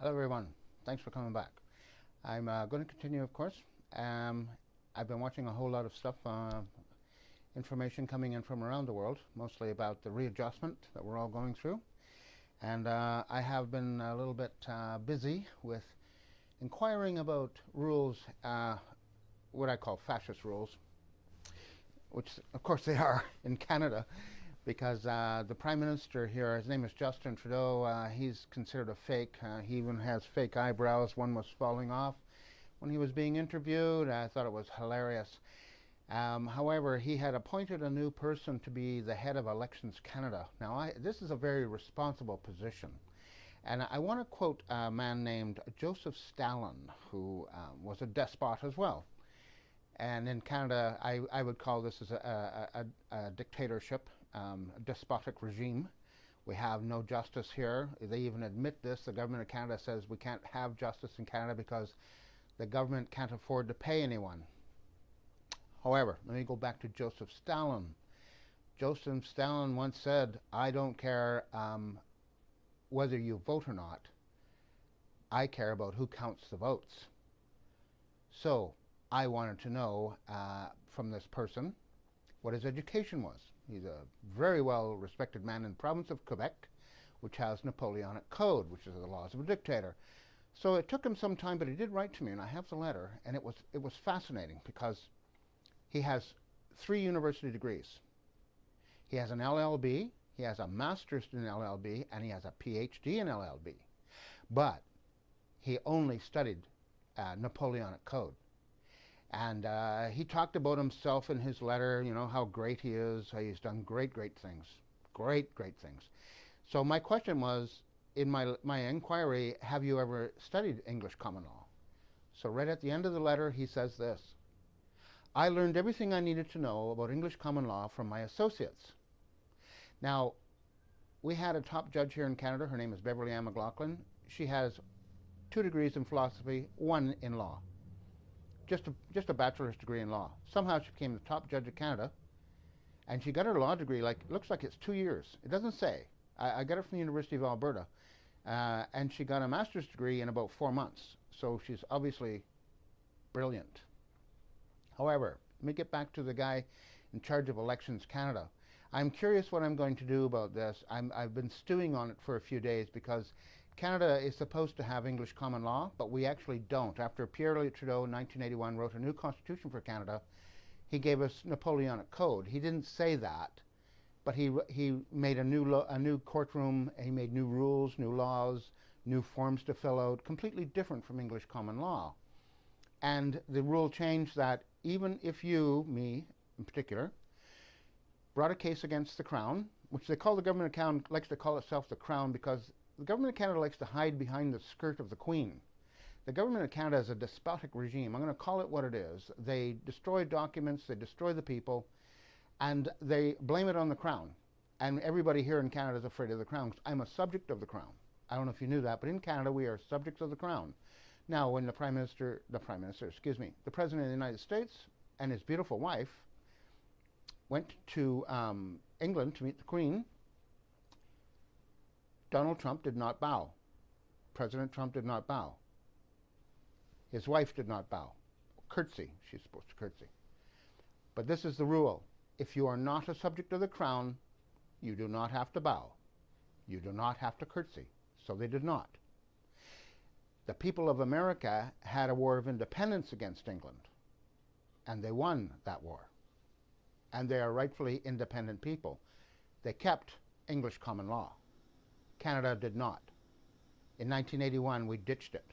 Hello everyone, thanks for coming back. I'm going to continue, of course. I've been watching a whole lot of stuff, information coming in from around the world, mostly about the readjustment that we're all going through. And I have been a little bit busy with inquiring about rules, what I call fascist rules, which of course they are in Canada, because the Prime Minister here, his name is Justin Trudeau, he's considered a fake. He even has fake eyebrows. One was falling off when he was being interviewed. I thought it was hilarious. However, he had appointed a new person to be the head of Elections Canada. Now, this is a very responsible position. And I want to quote a man named Joseph Stalin, who was a despot as well. And in Canada, I would call this as a dictatorship, a despotic regime. We have no justice here. They even admit this. The government of Canada says we can't have justice in Canada because the government can't afford to pay anyone. However, let me go back to Joseph Stalin. Joseph Stalin once said, "I don't care whether you vote or not. I care about who counts the votes." So I wanted to know from this person what his education was. He's a very well respected man in the province of Quebec, which has Napoleonic Code, which is the laws of a dictator. So it took him some time, but he did write to me, and I have the letter, and it was fascinating because he has 3 university degrees. He has an LLB, he has a master's in LLB, and he has a PhD in LLB. But he only studied Napoleonic Code. And he talked about himself in his letter, you know, how great he is, how he's done great things. Great things. So my question was, in my inquiry, have you ever studied English common law? So right at the end of the letter, he says this: "I learned everything I needed to know about English common law from my associates." Now, we had a top judge here in Canada. Her name is Beverly Ann McLaughlin. She has 2 degrees in philosophy, 1 in law. Just a bachelor's degree in law. Somehow she became the top judge of Canada, and she got her law degree, looks like it's 2 years. It doesn't say. I got it from the University of Alberta, and she got a master's degree in about 4 months. So she's obviously brilliant. However, let me get back to the guy in charge of Elections Canada. I'm curious what I'm going to do about this. I've been stewing on it for a few days because Canada is supposed to have English common law, but we actually don't. After Pierre Trudeau in 1981 wrote a new constitution for Canada, he gave us Napoleonic Code. He didn't say that, but he made a new courtroom. He made new rules, new laws, new forms to fill out, completely different from English common law. And the rule changed that even if you, me in particular, brought a case against the Crown, which they call the government of Canada, likes to call itself the Crown because the government of Canada likes to hide behind the skirt of the Queen. The government of Canada is a despotic regime. I'm going to call it what it is. They destroy documents, they destroy the people, and they blame it on the Crown. And everybody here in Canada is afraid of the Crown. I'm a subject of the Crown. I don't know if you knew that, but in Canada we are subjects of the Crown. Now, when the President of the United States and his beautiful wife went to England to meet the Queen, Donald Trump did not bow. President Trump did not bow. His wife did not bow. Curtsy. She's supposed to curtsy. But this is the rule. If you are not a subject of the Crown, you do not have to bow. You do not have to curtsy. So they did not. The people of America had a war of independence against England, and they won that war. And they are rightfully independent people. They kept English common law. Canada did not. In 1981, we ditched it.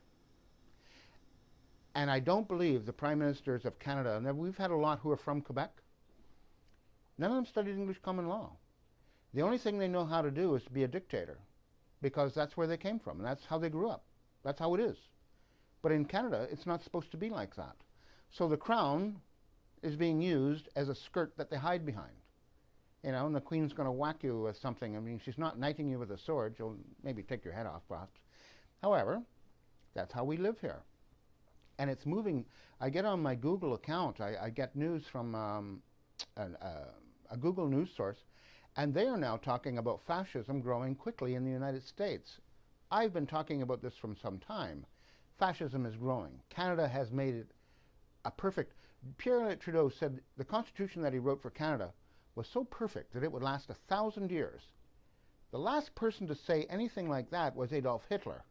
And I don't believe the Prime Ministers of Canada, and we've had a lot who are from Quebec, none of them studied English common law. The only thing they know how to do is to be a dictator, because that's where they came from, and that's how they grew up. That's how it is. But in Canada, it's not supposed to be like that. So the Crown is being used as a skirt that they hide behind. You know, and the Queen's going to whack you with something. I mean, she's not knighting you with a sword. She'll maybe take your head off, perhaps. However, that's how we live here. And it's moving. I get on my Google account, I get news from a Google news source, and they are now talking about fascism growing quickly in the United States. I've been talking about this from some time. Fascism is growing. Canada has made it a perfect... Pierre Trudeau said the Constitution that he wrote for Canada was so perfect that it would last 1,000 years. The last person to say anything like that was Adolf Hitler.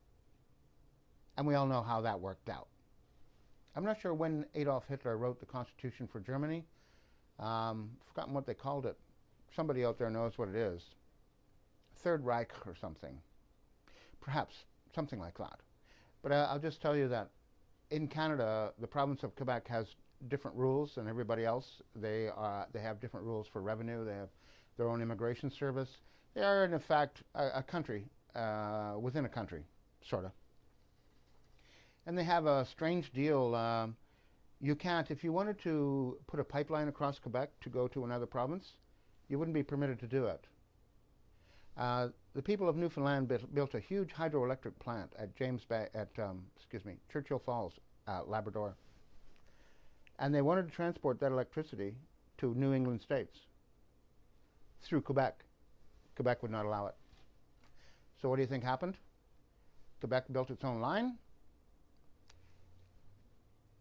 And we all know how that worked out. I'm not sure when Adolf Hitler wrote the Constitution for Germany. Forgotten what they called it. Somebody out there knows what it is. Third Reich or something. Perhaps something like that. But I'll just tell you that in Canada, the province of Quebec has different rules than everybody else. They have different rules for revenue. They have their own immigration service. They are, in fact, a country within a country, sort of. And they have a strange deal. You can't, if you wanted to put a pipeline across Quebec to go to another province, you wouldn't be permitted to do it. The people of Newfoundland built a huge hydroelectric plant at Churchill Falls, Labrador. And they wanted to transport that electricity to New England states through Quebec. Quebec would not allow it. So what do you think happened? Quebec built its own line,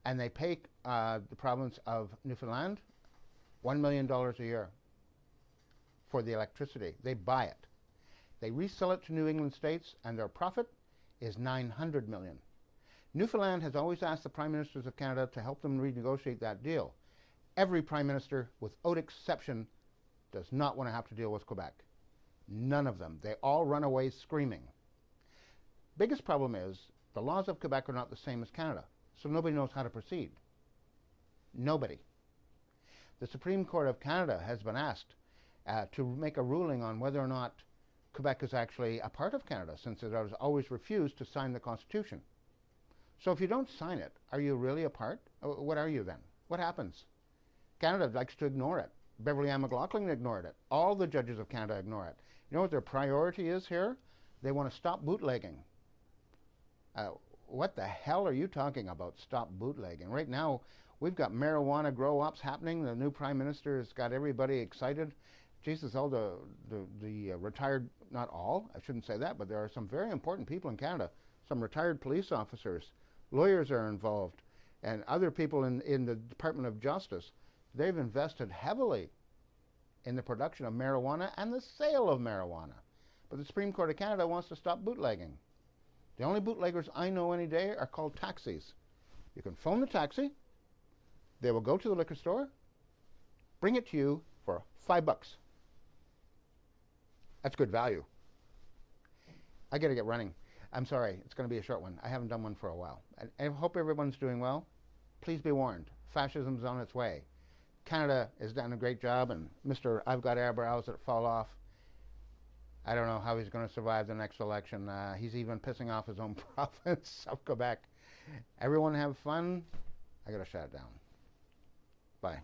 and they pay the province of Newfoundland $1 million a year for the electricity. They buy it. They resell it to New England states, and their profit is $900 million. Newfoundland has always asked the Prime Ministers of Canada to help them renegotiate that deal. Every Prime Minister, without exception, does not want to have to deal with Quebec. None of them. They all run away screaming. Biggest problem is the laws of Quebec are not the same as Canada, so nobody knows how to proceed. Nobody. The Supreme Court of Canada has been asked to make a ruling on whether or not Quebec is actually a part of Canada, since it has always refused to sign the Constitution. So if you don't sign it, are you really a part? What are you then? What happens? Canada likes to ignore it. Beverly Ann McLaughlin ignored it. All the judges of Canada ignore it. You know what their priority is here? They want to stop bootlegging. What the hell are you talking about, stop bootlegging? Right now, we've got marijuana grow-ops happening. The new Prime Minister has got everybody excited. Jesus, all the retired, not all, I shouldn't say that, but there are some very important people in Canada. Some retired police officers, lawyers are involved, and other people in the Department of Justice. They've invested heavily in the production of marijuana and the sale of marijuana. But the Supreme Court of Canada wants to stop bootlegging. The only bootleggers I know any day are called taxis. You can phone the taxi. They will go to the liquor store, bring it to you for $5. That's good value. I got to get running. I'm sorry, it's going to be a short one. I haven't done one for a while. I hope everyone's doing well. Please be warned, fascism's on its way. Canada has done a great job, and Mr. I've got eyebrows that fall off. I don't know how he's going to survive the next election. He's even pissing off his own province of Quebec. Everyone have fun. I got to shut it down. Bye.